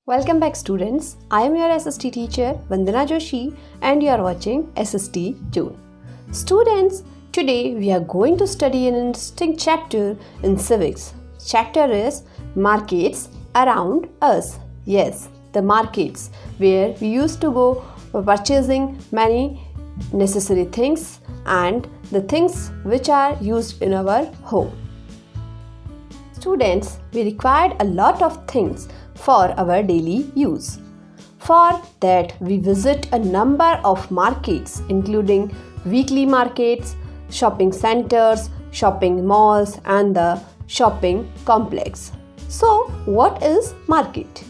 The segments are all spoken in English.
Welcome back students. I am your SST teacher Vandana Joshi and you are watching SST June. Students, today we are going to study an interesting chapter in civics. Chapter is Markets Around Us. Yes, the markets where we used to go for purchasing many necessary things and the things which are used in our home. Students, we required a lot of things for our daily use. For that, we visit a number of markets including weekly markets, shopping centers, shopping malls and the shopping complex. So, what is market?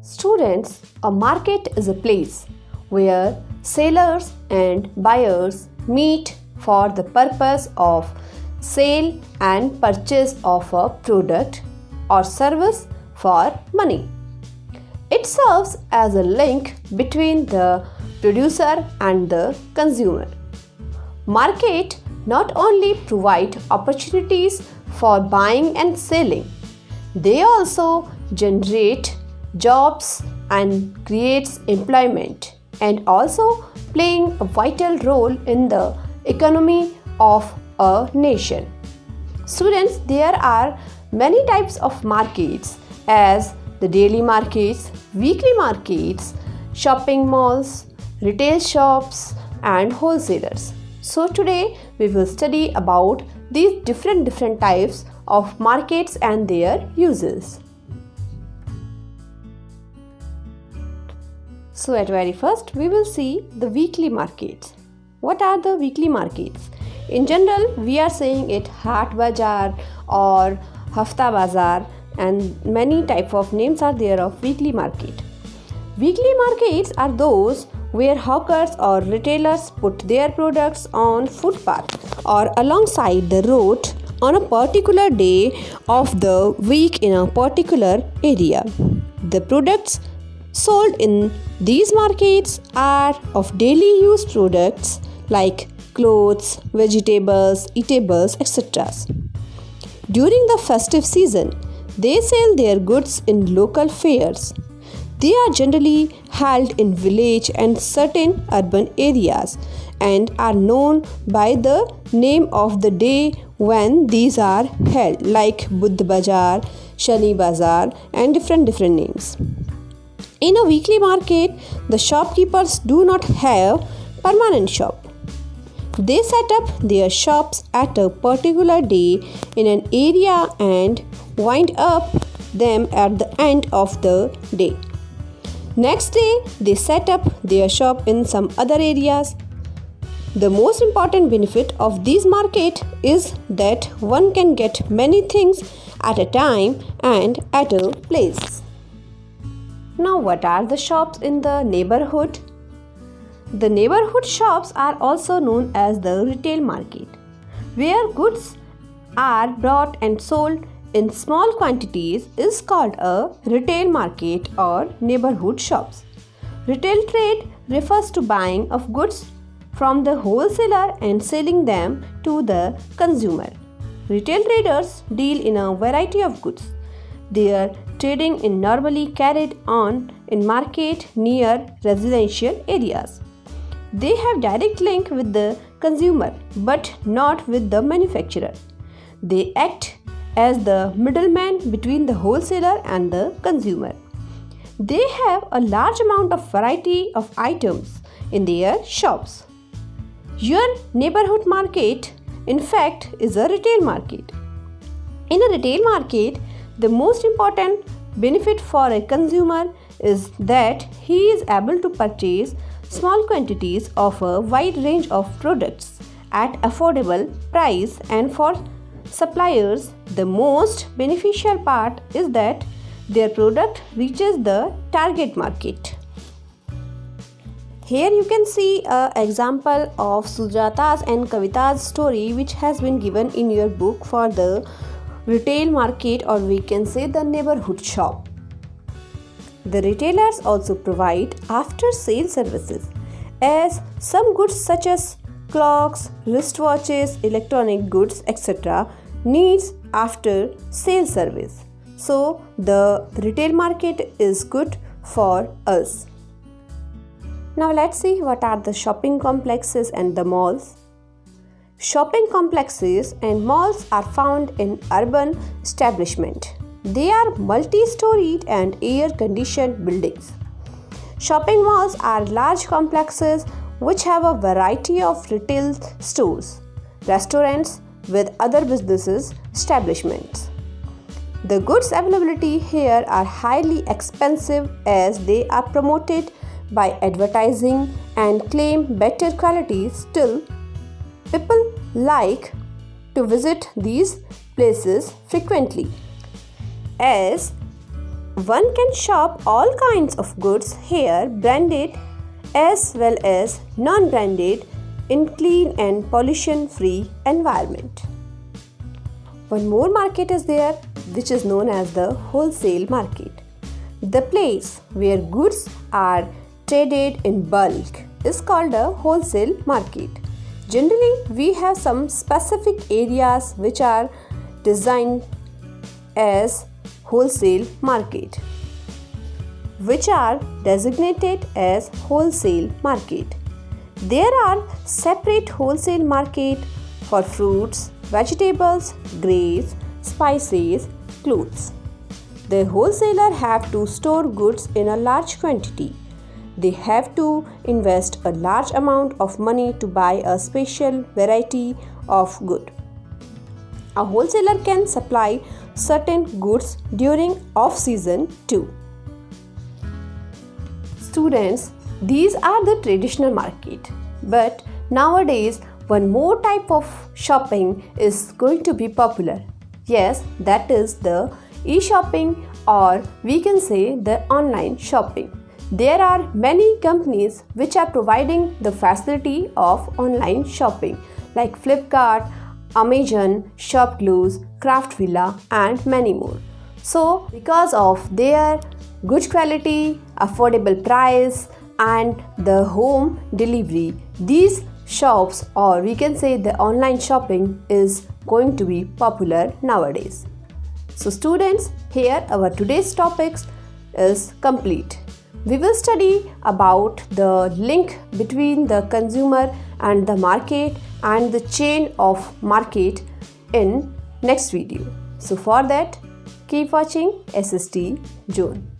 Students, a market is a place where sellers and buyers meet for the purpose of sale and purchase of a product or service for money. It serves as a link between the producer and the consumer. Market not only provide opportunities for buying and selling, they also generate jobs and creates employment and also playing a vital role in the economy of a nation. Students, there are many types of markets as the daily markets, weekly markets, shopping malls, retail shops and wholesalers. So today we will study about these different types of markets and their uses. So at very first we will see the weekly markets. What are the weekly markets? In general, we are saying it Haat Bazaar or Hafta Bazaar and many type of names are there of weekly market. Weekly markets are those where hawkers or retailers put their products on footpath or alongside the road on a particular day of the week in a particular area. The products sold in these markets are of daily use products like clothes, vegetables, eatables, etc. During the festive season, they sell their goods in local fairs. They are generally held in village and certain urban areas and are known by the name of the day when these are held, like Buddh Bazaar, Shani Bazaar and different names. In a weekly market, the shopkeepers do not have permanent shop. They set up their shops at a particular day in an area and wind up them at the end of the day. Next day, they set up their shop in some other areas. The most important benefit of this market is that one can get many things at a time and at a place. Now, what are the shops in the neighborhood? The neighborhood shops are also known as the retail market, where goods are bought and sold in small quantities is called a retail market or neighborhood shops. Retail trade refers to buying of goods from the wholesaler and selling them to the consumer. Retail traders deal in a variety of goods. Their trading is normally carried on in market near residential areas. They have direct link with the consumer but not with the manufacturer. They act as the middleman between the wholesaler and the consumer. They have a large amount of variety of items in their shops. Your neighborhood market, in fact, is a retail market. In a retail market, the most important benefit for a consumer is that he is able to purchase small quantities of a wide range of products at affordable price, and for suppliers the most beneficial part is that their product reaches the target market. Here you can see an example of Sujata's and Kavita's story which has been given in your book for the retail market, or we can say the neighborhood shop. The retailers also provide after-sale services, as some goods such as clocks, wristwatches, electronic goods, etc. needs after-sale service. So the retail market is good for us. Now let's see what are the shopping complexes and the malls. Shopping complexes and malls are found in urban establishment. They are multi-storied and air-conditioned buildings. Shopping malls are large complexes which have a variety of retail stores, restaurants with other businesses establishments. The goods availability here are highly expensive as they are promoted by advertising and claim better quality. Still, people like to visit these places frequently, as one can shop all kinds of goods here, branded as well as non-branded, in clean and pollution-free environment. One more market is there, which is known as the wholesale market. The place where goods are traded in bulk is called a wholesale market. Generally, we have some specific areas which are designed as wholesale market, which are designated as wholesale market. There are separate wholesale market for fruits, vegetables, grains, spices, clothes. The wholesaler have to store goods in a large quantity. They have to invest a large amount of money to buy a special variety of good. A wholesaler can supply certain goods during off-season too. Students, these are the traditional market, but nowadays one more type of shopping is going to be popular. Yes, that is the e-shopping, or we can say the online shopping. There are many companies which are providing the facility of online shopping like Flipkart, Amazon, ShopClose, Craftvilla and many more. So because of their good quality, affordable price and the home delivery, these shops, or we can say the online shopping, is going to be popular nowadays. So students, here our today's topics is complete. We will study about the link between the consumer and the market and the chain of market in next video. So for that, keep watching SST Zone.